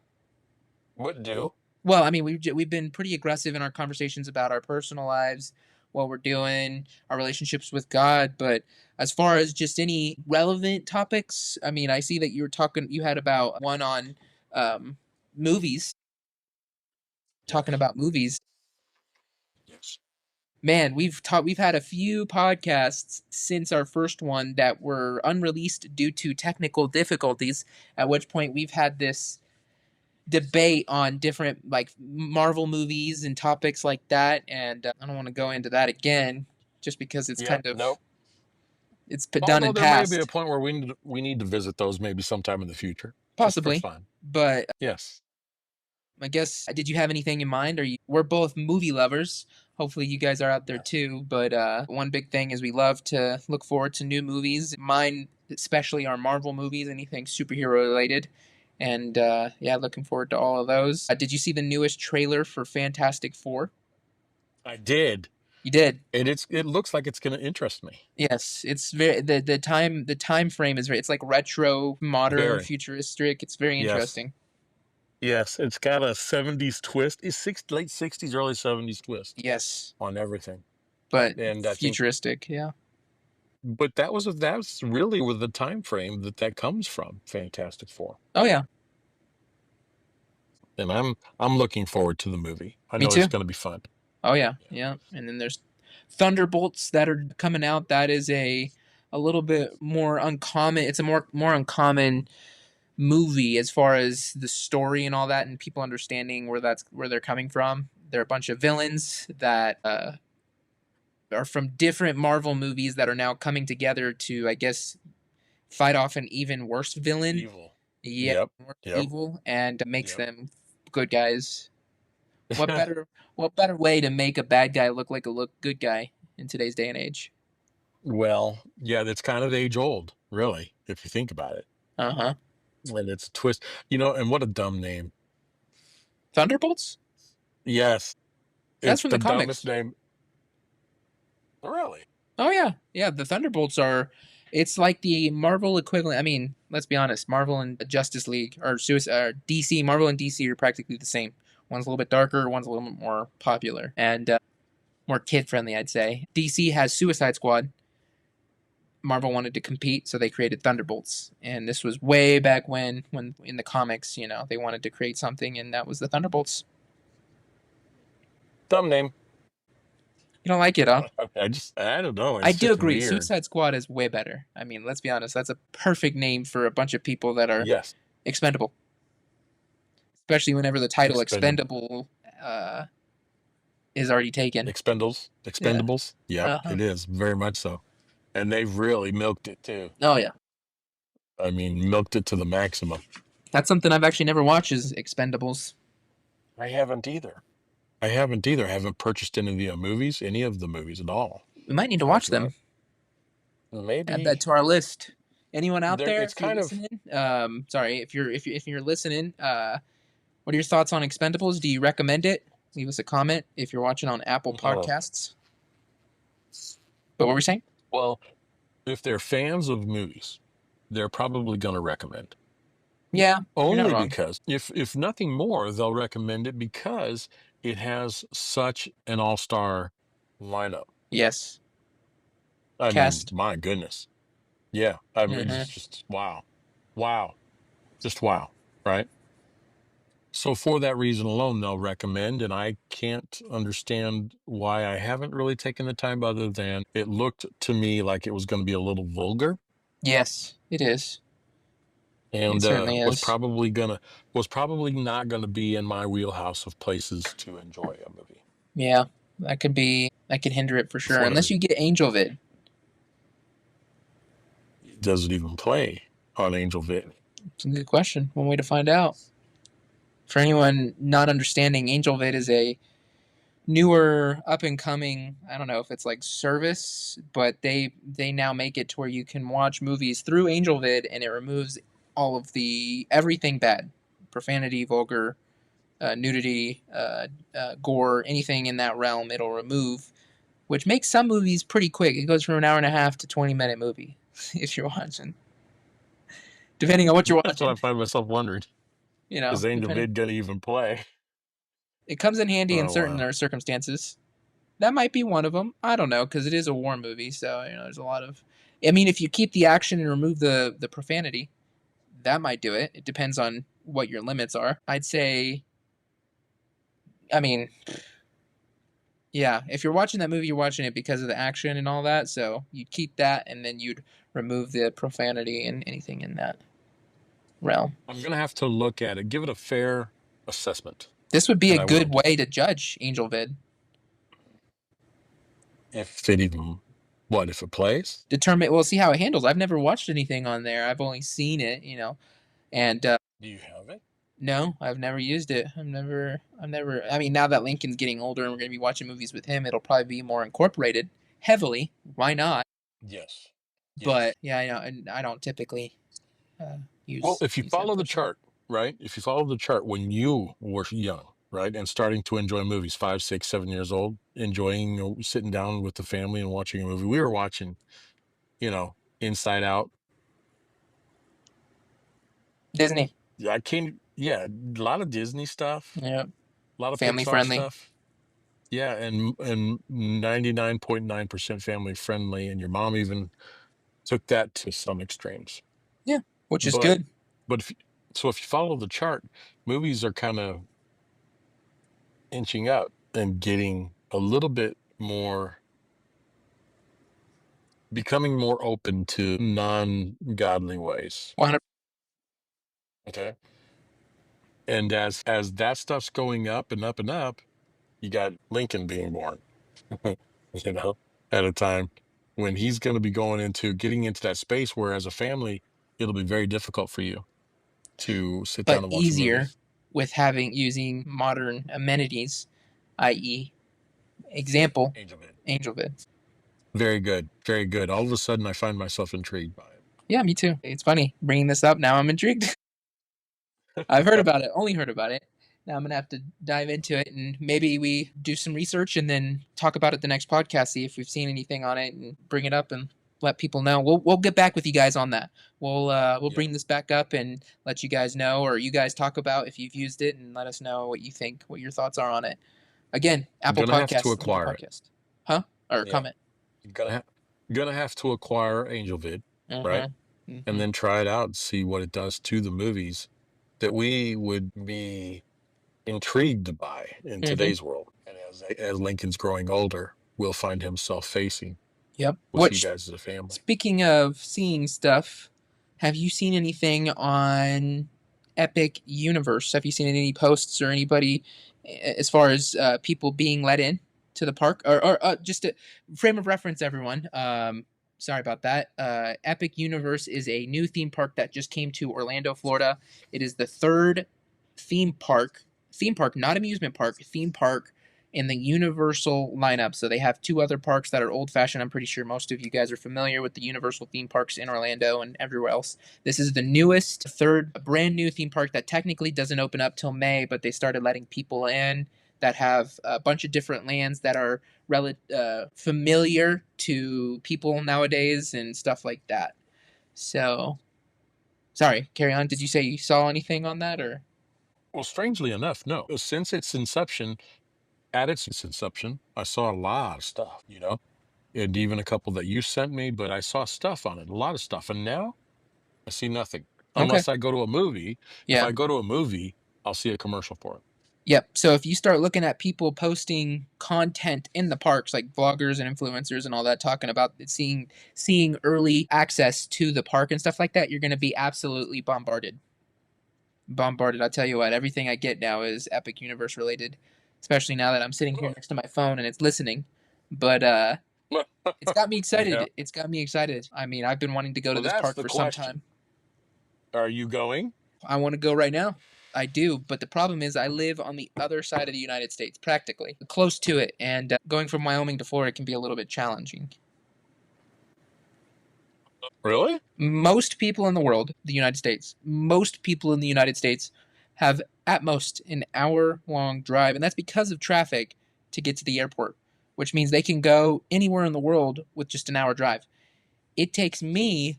Would do. Well, I mean, we've been pretty aggressive in our conversations about our personal lives, what we're doing, our relationships with God. But as far as just any relevant topics, I mean, I see that you had about one on um, movies, talking Yes. about movies. Yes. Man, we've had a few podcasts since our first one that were unreleased due to technical difficulties, at which point we've had this debate on different like Marvel movies and topics like that, and I don't want to go into that again just because it's Yep. kind of Nope. done Although and there may be a past, point where we need to visit those maybe sometime in the future, just for possibly. fun. But Yes. I guess did you have anything in mind? We're both movie lovers. Hopefully you guys are out there Yes. too. But one big thing is we love to look forward to new movies. Mine especially are Marvel movies, anything superhero related. And yeah, looking forward to all of those. Did you see the newest trailer for Fantastic Four? I did. You did. And it looks like it's going to interest me. Yes, it's very the time frame is very it's like retro, modern, Very. futuristic. It's very Yes. interesting. Yes. It's got a 70s twist. It's late 60s, early 70s twist Yes, on everything. but And I think, futuristic. Yeah. but that's really with the time frame that comes from Fantastic Four. Oh yeah, And I'm looking forward to the movie. I me know it's too. going to be fun. Oh yeah, Yeah. yeah. And then there's Thunderbolts that are coming out. That is a little bit more uncommon. It's a more uncommon movie as far as the story and all that, and people understanding where they're coming from. They're a bunch of villains that are from different Marvel movies that are now coming together to, I guess, fight off an even worse villain. Evil. Yeah, Yep. more Yep. evil, and makes Yep. them good guys. What better what better way to make a bad guy look like a good guy in today's day and age? Well, yeah, that's kind of age old, really, if you think about it. Uh huh. And it's a twist, and what a dumb name. Thunderbolts? Yes, That's it's from the the dumbest comics. name. Really? Oh yeah, yeah. The Thunderbolts are. It's like the Marvel equivalent. I mean, let's be honest. Marvel and Justice League or DC. Marvel and DC are practically the same. One's a little bit darker. One's a little bit more popular and more kid friendly. I'd say DC has Suicide Squad. Marvel wanted to compete, so they created Thunderbolts. And this was way back when in the comics, they wanted to create something, and that was the Thunderbolts. Dumb name. You don't like it, huh? I don't know. I It's do just agree. weird. Suicide Squad is way better. I mean, let's be honest. That's a perfect name for a bunch of people that are Yes, expendable, especially whenever the title expendable, expendable uh, is already taken. Yeah. expendables. Yep, Uh-huh. it is very much so. And they've really milked it too. Oh yeah. I mean, milked it to the maximum. That's something I've actually never watched is Expendables. I haven't either. I haven't either. I haven't purchased any of the movies at all. We might need to watch After them. that, Add that maybe to our list. Anyone out there, it's if you're kind of. listening, sorry, if you're listening, what are your thoughts on Expendables? Do you recommend it? Leave us a comment if you're watching on Apple Oh, Podcasts. But what were we saying? well, if they're fans of movies, they're probably going to recommend. Yeah, you're not Only wrong. because, if nothing more, they'll recommend it because it has such an all-star lineup. Yes. I mean, Cast. my goodness. Yeah. I mean, it's Mm-hmm. just wow. Wow. Just wow. Right? So for that reason alone, they'll recommend, and I can't understand why I haven't really taken the time other than it looked to me like it was going to be a little vulgar Yes, it is. It and certainly is. was probably not going to be in my wheelhouse of places to enjoy a movie Yeah, that could hinder it for sure. for whatever Unless you get Angel Vid. Does it even play on Angel Vid? It's a good question. One way to find out. For anyone not understanding, AngelVid is a newer, up and coming. I don't know if it's like service, but they now make it to where you can watch movies through AngelVid, and it removes all of the everything bad, profanity, vulgar, nudity, gore, anything in that realm. It'll remove, which makes some movies pretty quick. It goes from an hour and a half to 20-minute movie if you're watching, depending on what you're That's what I watching. find myself wondering. You know, Is Angel depending. Vid gonna even play? It comes in handy in Oh certain wow. circumstances. That might be one of them. I don't know because it is a war movie, so there's a lot of. I mean, if you keep the action and remove the profanity, that might do it. It depends on what your limits are. I'd say. I mean, yeah, if you're watching that movie, you're watching it because of the action and all that. So you'd keep that, and then you'd remove the profanity and anything in that realm. I'm gonna have to look at it, give it a fair assessment, This would be a and I will good do way to judge Angel Vid. if it even what if it plays. Determine. We'll see how it handles. I've never watched anything on there. I've only seen it, and Do you have it? no, I've never used it. I've never. I mean, now that Lincoln's getting older and we're gonna be watching movies with him, it'll probably be more incorporated heavily. Why not? Yes. But Yes. yeah, and I don't typically uh, Well, if you use them follow the personally. chart, right? If you follow the chart when you were young, right, and starting to enjoy movies, 5, 6, 7 years old, enjoying sitting down with the family and watching a movie. We were watching, Inside Out. Disney, Yeah, I can't. Yeah, a lot of Disney stuff, yeah, a lot of family Pixar friendly. stuff. Yeah, and 99.9% family friendly, and your mom even took that to some extremes. Yeah, which is But good. but if you follow the chart, movies are kind of inching up and getting a little bit more, becoming more open to non-godly ways. 100. Okay. And as that stuff's going up and up and up, you got Lincoln being born, you know, at a time when he's going to be getting into that space where as a family, it'll be very difficult for you to sit down But and watch a movie. easier with having using modern amenities, i.e., example, Angel Man. Angel Vid. Very good. Very good. All of a sudden, I find myself intrigued by Yeah, me too. It's funny bringing this up. Now I'm intrigued. I've heard it. about it, only heard about it. Now I'm gonna have to dive into it, and maybe we do some research and then talk about it the next podcast. See if we've seen anything on it, and bring it up and let people know. We'll get back with you guys on that. We'll Yep. bring this back up and let you guys know, or you guys talk about if you've used it, and let us know what you think, what your thoughts are on it. Again, Apple Gonna have to Podcasts, leave a acquire it. podcast, huh? Or Yeah. comment. Gonna have to acquire AngelVid, right? Mm-hmm. And Mm-hmm. then try it out and see what it does to the movies that we would be intrigued by in Mm-hmm. today's world. And as Lincoln's growing older, will find himself facing Yep. with you Which, guys as a family. speaking of seeing stuff, have you seen anything on Epic Universe? Have you seen any posts or anybody as far as people being let in to the park? Or just a frame of reference, everyone. Sorry about that. Epic Universe is a new theme park that just came to Orlando, Florida. It is the third theme park, not amusement park, theme park in the Universal lineup. So they have two other parks that are old fashioned. I'm pretty sure most of you guys are familiar with the Universal theme parks in Orlando and everywhere else. This is the newest, third, brand new theme park that technically doesn't open up till May, but they started letting people in that have a bunch of different lands that are familiar to people nowadays and stuff like that. So, sorry, carry on. Did you say you saw anything on that or? Well, strangely enough, no. Since its inception, at its inception, I saw a lot of stuff, and even a couple that you sent me, but I saw stuff on it, a lot of stuff. And now I see nothing Okay. unless I go to a movie. If Yeah. I go to a movie, I'll see a commercial for it. Yep. So if you start looking at people posting content in the parks, like vloggers and influencers and all that, talking about seeing early access to the park and stuff like that, you're going to be absolutely bombarded. Bombarded. I'll tell you what. Everything I get now is Epic Universe related, especially now that I'm sitting here Really? next to my phone and it's listening. But It's got me Yeah. excited. It's got me excited. I mean, I've been wanting to go to Well, this that's park the for some question. time. Are you going? I want to go right now. I do, but the problem is I live on the other side of the United States, practically close to it, and going from Wyoming to Florida can be a little bit challenging. Really? Most people in the world, the United States, most people in the United States have at most an hour long drive, and that's because of traffic to get to the airport, which means they can go anywhere in the world with just an hour drive. It takes me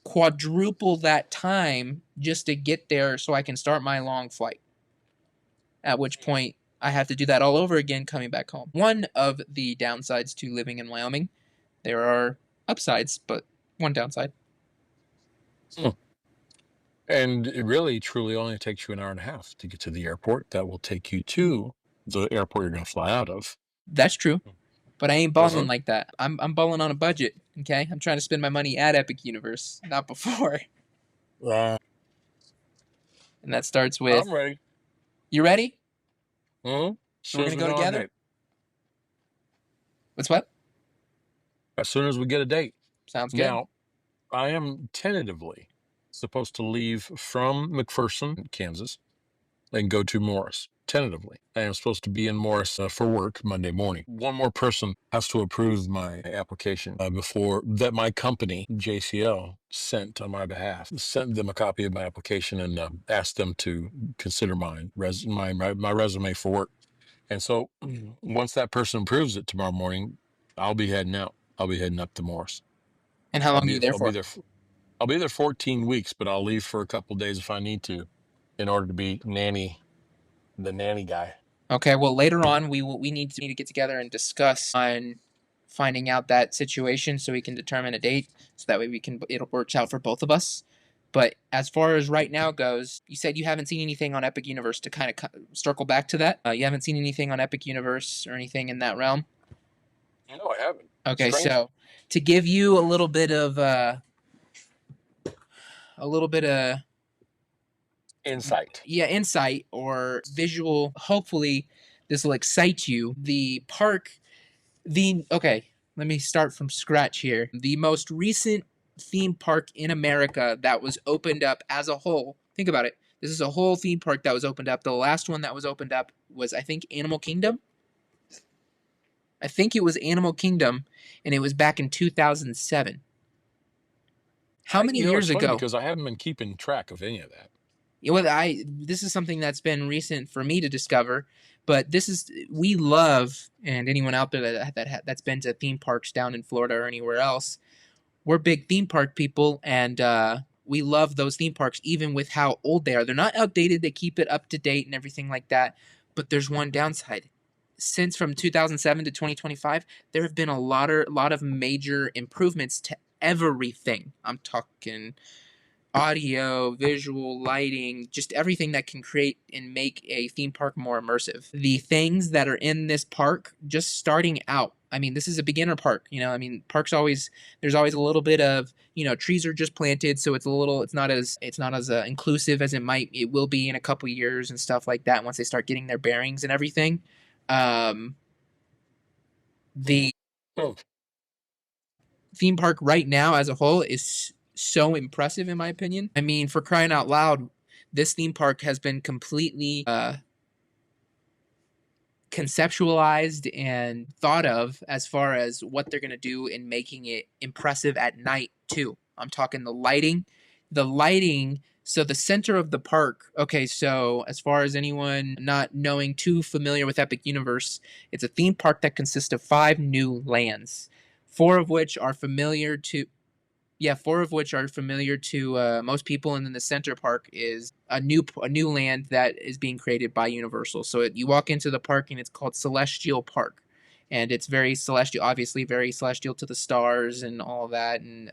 quadruple that time just to get there so I can start my long flight. At which point I have to do that all over again coming back home. One of the downsides to living in Wyoming. There are upsides, but one downside. Hmm. And it really, truly only takes you an hour and a half to get to the airport. That will take you to the airport you're going to fly out of. That's true, but I ain't balling Uh-huh. like that. I'm balling on a budget. Okay, I'm trying to spend my money at Epic Universe, not before. Uh, And that starts with, I'm ready. you ready? Mm-hmm. As So we're soon as gonna we go know a together. date. What's what? As soon as we get a date. Sounds good. Now, I am tentatively supposed to leave from McPherson, Kansas, and go to Morris. Tentatively, I am supposed to be in Morris for work Monday morning. One more person has to approve my application before that my company JCL sent on my behalf. Sent them a copy of my application and asked them to consider my resume for work. And so, once that person approves it tomorrow morning, I'll be heading out. I'll be heading up to Morris. And how I'll long are you be there I'll be for? there. I'll be there 14 weeks, but I'll leave for a couple of days if I need to, in order to be the nanny guy. Okay, well later on we need to get together and discuss on finding out that situation so we can determine a date so that way we can it works out for both of us. But as far as right now goes, you said you haven't seen anything on Epic Universe to kind of circle back to that. You haven't seen anything on Epic Universe or anything in that realm. No, I haven't. Okay, Strangely. so to give you a little bit of Insight. yeah insight or visual, hopefully this will excite you. The park The okay, let me start from scratch here. The most recent theme park in America that was opened up as a whole. Think about it. This is a whole theme park that was opened up. The last one that was opened up was I think Animal Kingdom. I think it was Animal Kingdom and it was back in 2007. How many It's years funny ago? because I haven't been keeping track of any of that. Well, I this is something that's been recent for me to discover, but this is we love and anyone out there that's been to theme parks down in Florida or anywhere else, we're big theme park people, and we love those theme parks, even with how old they are. They're not outdated; they keep it up to date and everything like that. But there's one downside. Since from 2007 to 2025, there have been a lot of major improvements to everything. I'm talking audio, visual, lighting, just everything that can create and make a theme park more immersive. The things that are in this park, just starting out. I mean, this is a beginner park. I mean, parks always there's always a little bit of trees are just planted, so it's not as inclusive as it will be in a couple years and stuff like that once they start getting their bearings and everything. Um, the Oh, theme park right now as a whole is so impressive in my opinion. I mean, for crying out loud, this theme park has been completely conceptualized and thought of as far as what they're going to do in making it impressive at night too. I'm talking the lighting. So the center of the park. Okay, so as far as anyone not knowing too familiar with Epic Universe, it's a theme park that consists of 5 new lands, four of which are familiar to yeah, four of which are familiar to most people, and then the center park is a new land that is being created by Universal. So you walk into the park, and it's called Celestial Park, and it's very celestial, obviously very celestial to the stars and all of that, and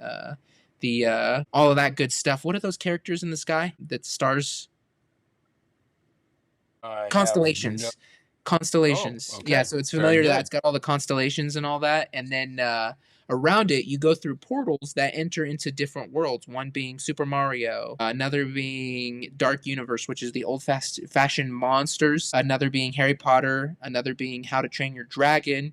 the all of that good stuff. What are those characters in the sky? That stars I have no. constellations. Oh, Constellations. Yeah, okay. so it's Very familiar to that. good. It's got all the constellations and all that. And then around it, you go through portals that enter into different worlds. One being Super Mario, another being Dark Universe, which is the old fashioned monsters, another being Harry Potter, another being How to Train Your Dragon.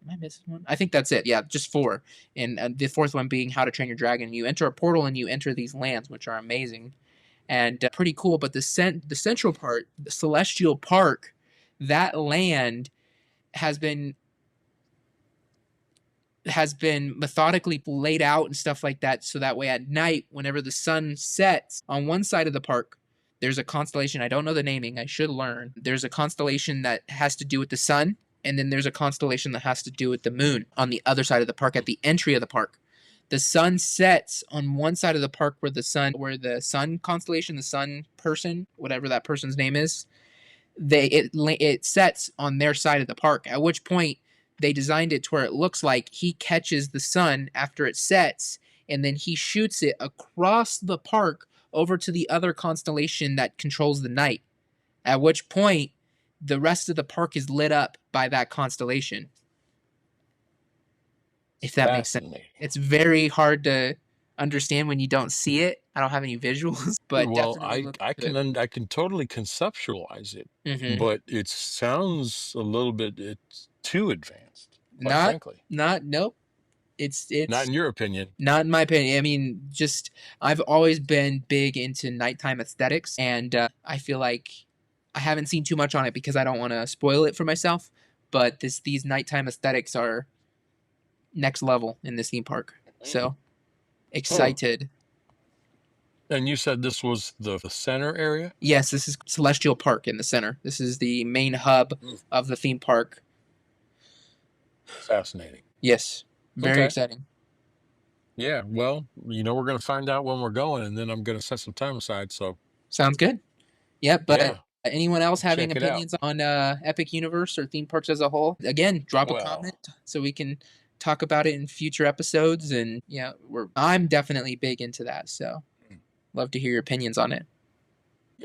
Am I missing one? I think that's it. Yeah, just four. And the fourth one being How to Train Your Dragon. You enter a portal and you enter these lands, which are amazing and pretty cool. But the central part, the Celestial Park, that land has been methodically laid out and stuff like that, so that way at night, whenever the sun sets on one side of the park, there's a constellation. I don't know the naming. I should learn. There's a constellation that has to do with the sun, and then there's a constellation that has to do with the moon on the other side of the park at the entry of the park. The sun sets on one side of the park where the sun constellation, the sun person, whatever that person's name is, it sets on their side of the park. At which point they designed it to where it looks like he catches the sun after it sets, and then he shoots it across the park over to the other constellation that controls the night. At which point the rest of the park is lit up by that constellation. If that makes sense. Fascinating. It's very hard to understand when you don't see it. I don't have any visuals, but Well, definitely look I into it. can I can totally conceptualize it, Mm-hmm. but it sounds a little bit it's too advanced, quite Not, frankly. nope. It's Not it's in your opinion. not in my opinion. I mean, just I've always been big into nighttime aesthetics, and I feel like I haven't seen too much on it because I don't want to spoil it for myself. But these nighttime aesthetics are next level in this theme park. So Oh, excited. and you said this was the center area? Yes, this is Celestial Park in the center. This is the main hub Mm, of the theme park. fascinating. Yes, very Okay. exciting. Yeah, well, we're going to find out when we're going, and then I'm going to set some time aside. So, Sounds good. Yep, but yeah, anyone else having check it out. opinions on Epic Universe or theme parks as a whole, again, drop a Well, comment so we can talk about it in future episodes. And yeah, I'm definitely big into that. So love to hear your opinions on it.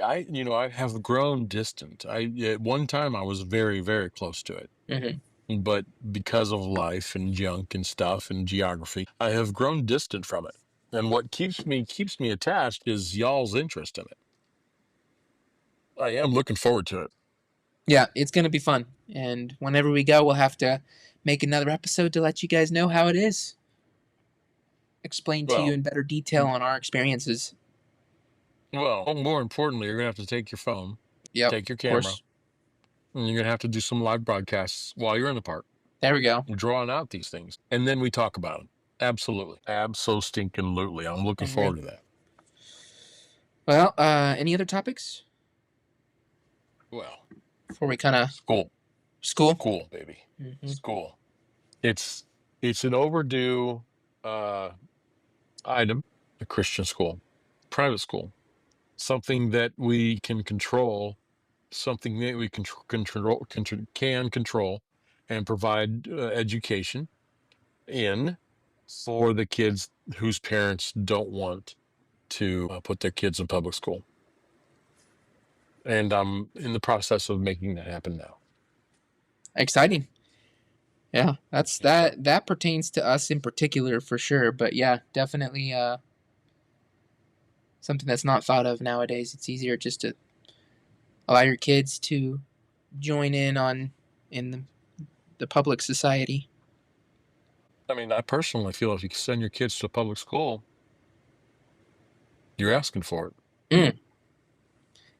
I have grown distant. At one time I was very, very close to it. Hmm. But because of life and junk and stuff and geography, I have grown distant from it. And what keeps me attached is y'all's interest in it. I am looking forward to it. Yeah, it's gonna be fun. And whenever we go, we'll have to make another episode to let you guys know how it is. Explain to you Well, in better detail on our experiences. more importantly, you're gonna have to take your phone, Yep, take your of camera, course. and you're gonna have to do some live broadcasts while you're in the park, There we go. drawing out these things, and then we talk about them. Absolutely, abso-stinking-lutely. I'm looking Hmm. forward to that. Well, any other topics Well, before we kind of school, school? school, baby, Hmm. school. It's it's an overdue uh, item, a Christian school, private school, something that we can control, something that we can control, and provide education in for the kids whose parents don't want to put their kids in public school. And I'm in the process of making that happen now. Exciting. Yeah, that's Yes, sir. that pertains to us in particular for sure. But yeah, definitely something that's not thought of nowadays. It's easier just to allow your kids to join in on in the public society. I mean, I personally feel if you send your kids to public school, you're asking for it. Mm.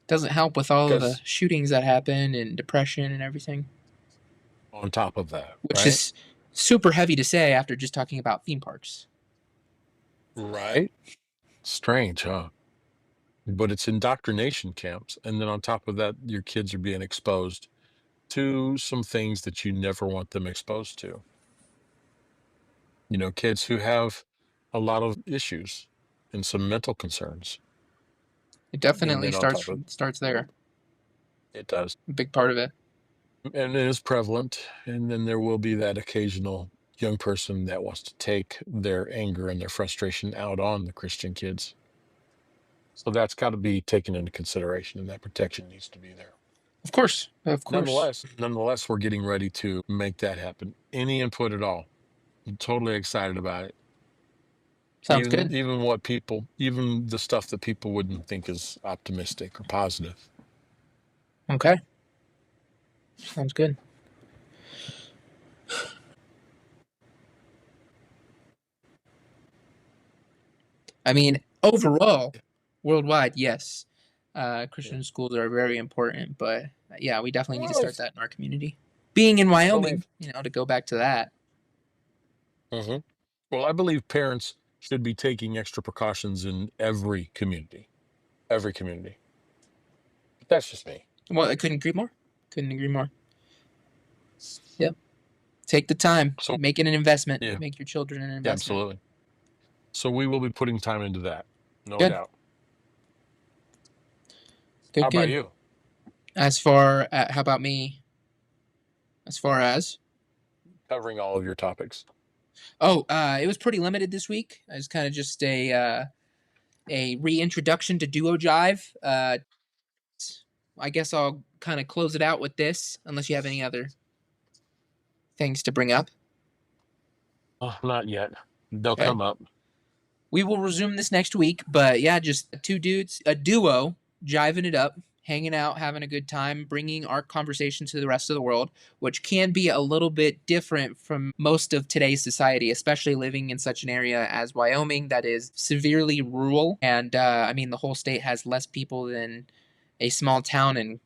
Doesn't help with all of the Because shootings that happen and depression and everything, on top of that, which right? is super heavy to say after just talking about theme parks. Right? Strange, huh? But it's indoctrination camps. And then on top of that, your kids are being exposed to some things that you never want them exposed to. Kids who have a lot of issues and some mental concerns. It And definitely then on top of starts there. it does. A big part of it. And it is prevalent. And then there will be that occasional young person that wants to take their anger and their frustration out on the Christian kids. So that's got to be taken into consideration, and that protection needs to be there. Of course, of course. Nonetheless, we're getting ready to make that happen. Any input at all. I'm totally excited about it. Sounds Even good. even even the stuff that people wouldn't think is optimistic or positive. Okay, sounds good. I mean, overall, worldwide, yes, Yeah. Christian schools are very important, but yeah, we definitely need to Well, start that in our community. Being in I Wyoming, believe. to go back to that. Hmm. Well, I believe parents should be taking extra precautions in every community. Every community. But that's just me. Well, I couldn't agree more. Couldn't agree more. Yep. Take the time, So, make it an investment, yeah, make your children an yeah, investment. absolutely. So we will be putting time into that, no Good, doubt. How good, about good. you? How about me? As far as, Covering all of your topics. it was pretty limited this week. I was kind of just a reintroduction to Duo Jive. I guess I'll kind of close it out with this, unless you have any other things to bring up. Oh, not yet. They'll Okay. come up. We will resume this next week, but yeah, just two dudes, a duo, jiving it up, hanging out, having a good time, bringing our conversation to the rest of the world, which can be a little bit different from most of today's society, especially living in such an area as Wyoming that is severely rural. And I mean, the whole state has less people than a small town in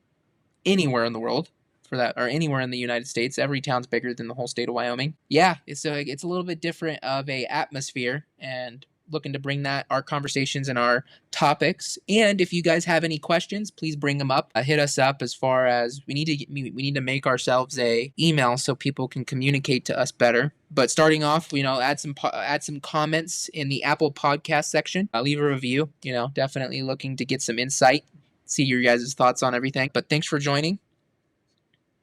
anywhere in the world for that, or anywhere in the United States. Every town's bigger than the whole state of Wyoming. Yeah, it's a little bit different of a atmosphere, and looking to bring that our conversations and our topics. And if you guys have any questions, please bring them up. Hit us up. As far as we need to make ourselves a email so people can communicate to us better. But starting off, add some comments in the Apple Podcast section. Leave a review. Definitely looking to get some insight, see your guys' thoughts on everything. But thanks for joining.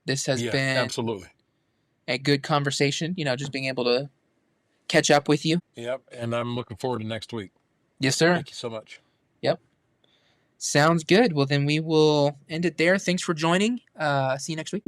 This has Yeah, been absolutely. a good conversation, just being able to catch up with you. Yep. And I'm looking forward to next week. Yes, sir. Thank you so much. Yep. Sounds good. Well, then we will end it there. Thanks for joining. See you next week.